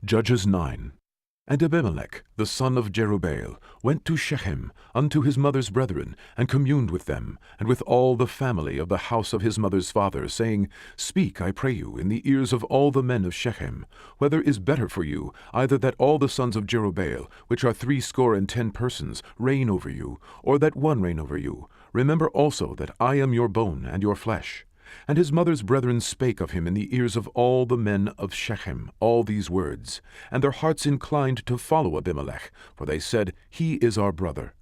Judges 9. And Abimelech, the son of Jerubbaal, went to Shechem unto his mother's brethren, and communed with them, and with all the family of the house of his mother's father, saying, Speak, I pray you, in the ears of all the men of Shechem, whether is better for you, either that all the sons of Jerubbaal, which are 60 persons, reign over you, or that one reign over you. Remember also that I am your bone and your flesh. And his mother's brethren spake of him in the ears of all the men of Shechem all these words. And their hearts inclined to follow Abimelech, for they said, He is our brother.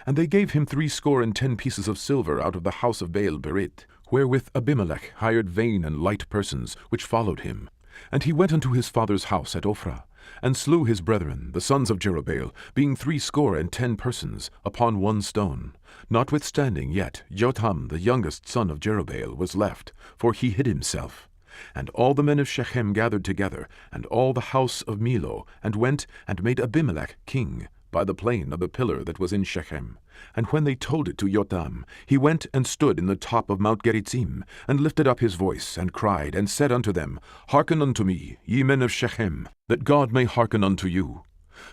And they gave him 60 pieces of silver out of the house of Baal-berith, wherewith Abimelech hired vain and light persons, which followed him. And he went unto his father's house at Ophrah, and slew his brethren, the sons of Jerubbaal, being 60 persons, upon one stone. Notwithstanding yet Jotham the youngest son of Jerubbaal was left, for he hid himself. And all the men of Shechem gathered together, and all the house of Millo, and went and made Abimelech king, by the plain of the pillar that was in Shechem. And when they told it to Jotham, he went and stood in the top of Mount Gerizzim, and lifted up his voice, and cried, and said unto them, Hearken unto me, ye men of Shechem, that God may hearken unto you.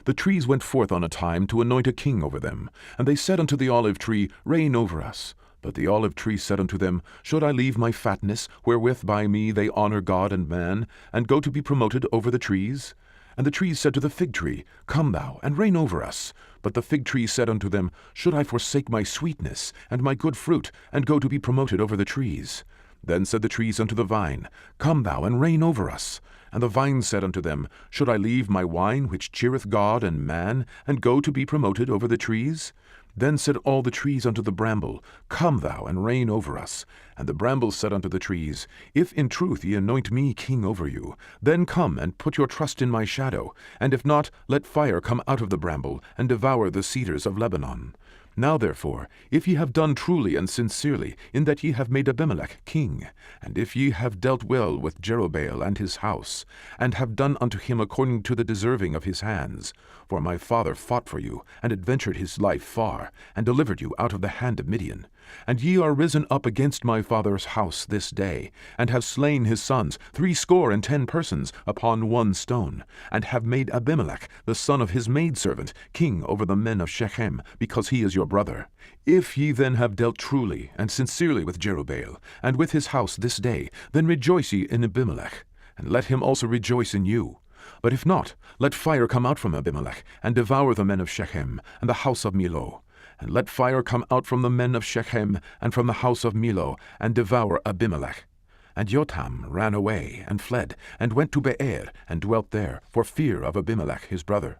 The trees went forth on a time to anoint a king over them, and they said unto the olive tree, Reign over us. But the olive tree said unto them, Should I leave my fatness, wherewith by me they honor God and man, and go to be promoted over the trees? And the trees said to the fig tree, Come thou, and reign over us. But the fig tree said unto them, Should I forsake my sweetness, and my good fruit, and go to be promoted over the trees? Then said the trees unto the vine, Come thou, and reign over us. And the vine said unto them, Should I leave my wine, which cheereth God and man, and go to be promoted over the trees? Then said all the trees unto the bramble, Come thou, and reign over us. And the bramble said unto the trees, If in truth ye anoint me king over you, then come and put your trust in my shadow, and if not, let fire come out of the bramble, and devour the cedars of Lebanon. Now therefore, if ye have done truly and sincerely, in that ye have made Abimelech king, and if ye have dealt well with Jerubbaal and his house, and have done unto him according to the deserving of his hands, for my father fought for you, and adventured his life far, and delivered you out of the hand of Midian, and ye are risen up against my father's house this day, and have slain his sons, 60 persons, upon one stone, and have made Abimelech, the son of his maidservant, king over the men of Shechem, because he is your brother. If ye then have dealt truly and sincerely with Jerubbaal, and with his house this day, then rejoice ye in Abimelech, and let him also rejoice in you. But if not, let fire come out from Abimelech, and devour the men of Shechem, and the house of Millo. And let fire come out from the men of Shechem, and from the house of Millo, and devour Abimelech. And Jotham ran away, and fled, and went to Beer, and dwelt there, for fear of Abimelech his brother.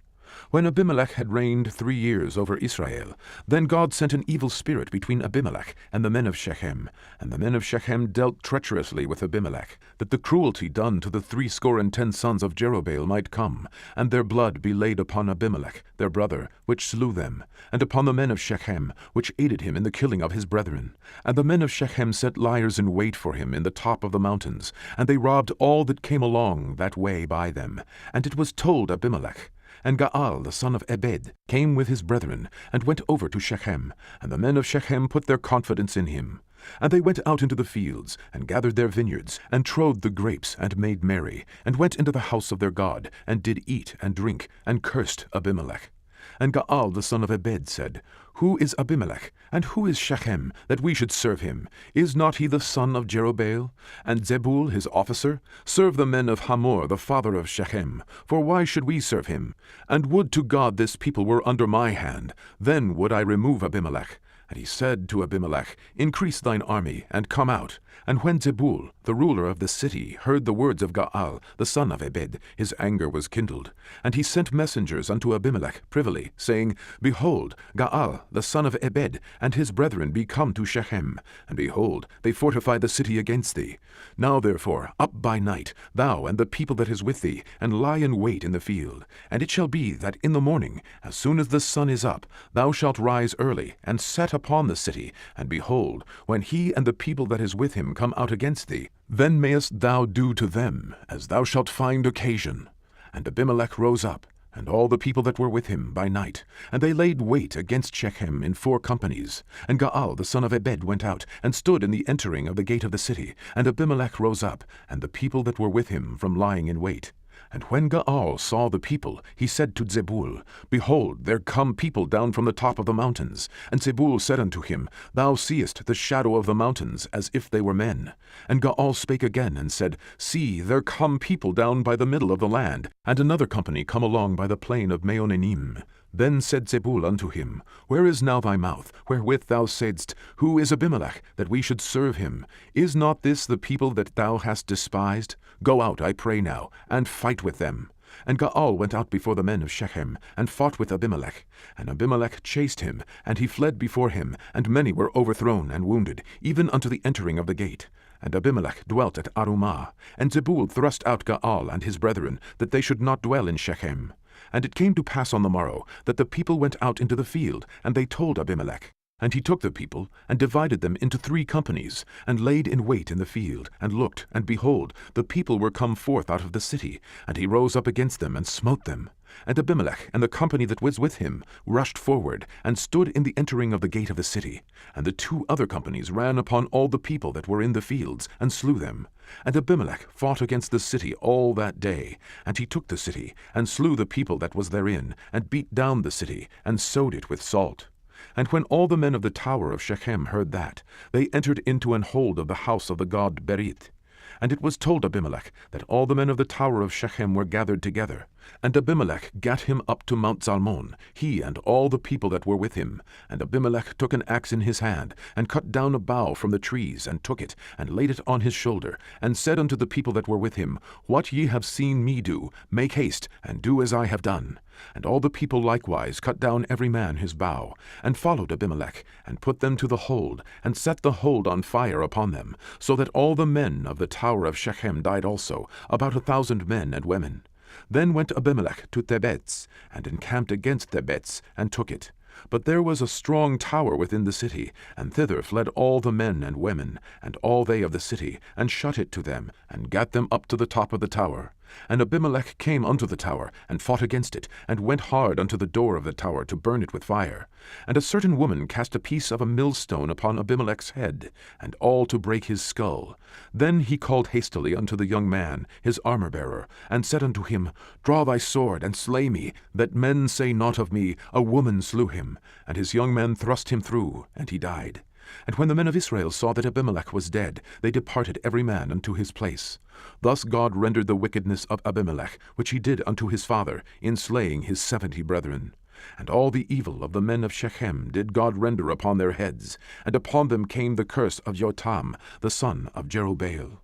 When Abimelech had reigned 3 years over Israel, then God sent an evil spirit between Abimelech and the men of Shechem, and the men of Shechem dealt treacherously with Abimelech, that the cruelty done to the 60 sons of Jerubbaal might come, and their blood be laid upon Abimelech, their brother, which slew them, and upon the men of Shechem, which aided him in the killing of his brethren. And the men of Shechem set liers in wait for him in the top of the mountains, and they robbed all that came along that way by them. And it was told Abimelech. And Gaal the son of Ebed came with his brethren, and went over to Shechem, and the men of Shechem put their confidence in him. And they went out into the fields, and gathered their vineyards, and trode the grapes, and made merry, and went into the house of their God, and did eat and drink, and cursed Abimelech. And Gaal the son of Ebed said, Who is Abimelech, and who is Shechem, that we should serve him? Is not he the son of Jerubbaal? And Zebul his officer? Serve the men of Hamor the father of Shechem, for why should we serve him? And would to God this people were under my hand, then would I remove Abimelech. And he said to Abimelech, Increase thine army, and come out. And when Zebul, the ruler of the city, heard the words of Gaal, the son of Ebed, his anger was kindled. And he sent messengers unto Abimelech privily, saying, Behold, Gaal, the son of Ebed, and his brethren be come to Shechem, and behold, they fortify the city against thee. Now therefore, up by night, thou and the people that is with thee, and lie in wait in the field. And it shall be that in the morning, as soon as the sun is up, thou shalt rise early, and set upon the city, and behold, when he and the people that is with him come out against thee, then mayest thou do to them as thou shalt find occasion. And Abimelech rose up, and all the people that were with him by night, and they laid wait against Shechem in 4 companies. And Gaal the son of Ebed went out, and stood in the entering of the gate of the city. And Abimelech rose up, and the people that were with him from lying in wait. And when Gaal saw the people, he said to Zebul, Behold, there come people down from the top of the mountains. And Zebul said unto him, Thou seest the shadow of the mountains, as if they were men. And Gaal spake again, and said, See, there come people down by the middle of the land, and another company come along by the plain of Meonenim. Then said Zebul unto him, Where is now thy mouth, wherewith thou saidst, Who is Abimelech, that we should serve him? Is not this the people that thou hast despised? Go out, I pray now, and fight with them. And Gaal went out before the men of Shechem, and fought with Abimelech. And Abimelech chased him, and he fled before him, and many were overthrown and wounded, even unto the entering of the gate. And Abimelech dwelt at Arumah. And Zebul thrust out Gaal and his brethren, that they should not dwell in Shechem. And it came to pass on the morrow, that the people went out into the field, and they told Abimelech. And he took the people, and divided them into 3 companies, and laid in wait in the field, and looked, and behold, the people were come forth out of the city, and he rose up against them, and smote them. And Abimelech and the company that was with him rushed forward, and stood in the entering of the gate of the city. And the 2 other companies ran upon all the people that were in the fields, and slew them. And Abimelech fought against the city all that day. And he took the city, and slew the people that was therein, and beat down the city, and sowed it with salt. And when all the men of the tower of Shechem heard that, they entered into an hold of the house of the god Berith. And it was told Abimelech that all the men of the tower of Shechem were gathered together. And Abimelech gat him up to Mount Zalmon, he and all the people that were with him. And Abimelech took an axe in his hand, and cut down a bough from the trees, and took it, and laid it on his shoulder, and said unto the people that were with him, What ye have seen me do, make haste, and do as I have done. And all the people likewise cut down every man his bough, and followed Abimelech, and put them to the hold, and set the hold on fire upon them, so that all the men of the tower of Shechem died also, about 1,000 men and women. Then went Abimelech to Thebez, and encamped against Thebez, and took it. But there was a strong tower within the city, and thither fled all the men and women, and all they of the city, and shut it to them, and gat them up to the top of the tower. And Abimelech came unto the tower, and fought against it, and went hard unto the door of the tower to burn it with fire. And a certain woman cast a piece of a millstone upon Abimelech's head, and all to break his skull. Then he called hastily unto the young man, his armor-bearer, and said unto him, Draw thy sword, and slay me, that men say not of me, A woman slew him. And his young man thrust him through, and he died. And when the men of Israel saw that Abimelech was dead, they departed every man unto his place. Thus God rendered the wickedness of Abimelech, which he did unto his father, in slaying his 70 brethren. And all the evil of the men of Shechem did God render upon their heads, and upon them came the curse of Jotam, the son of Jerubbaal.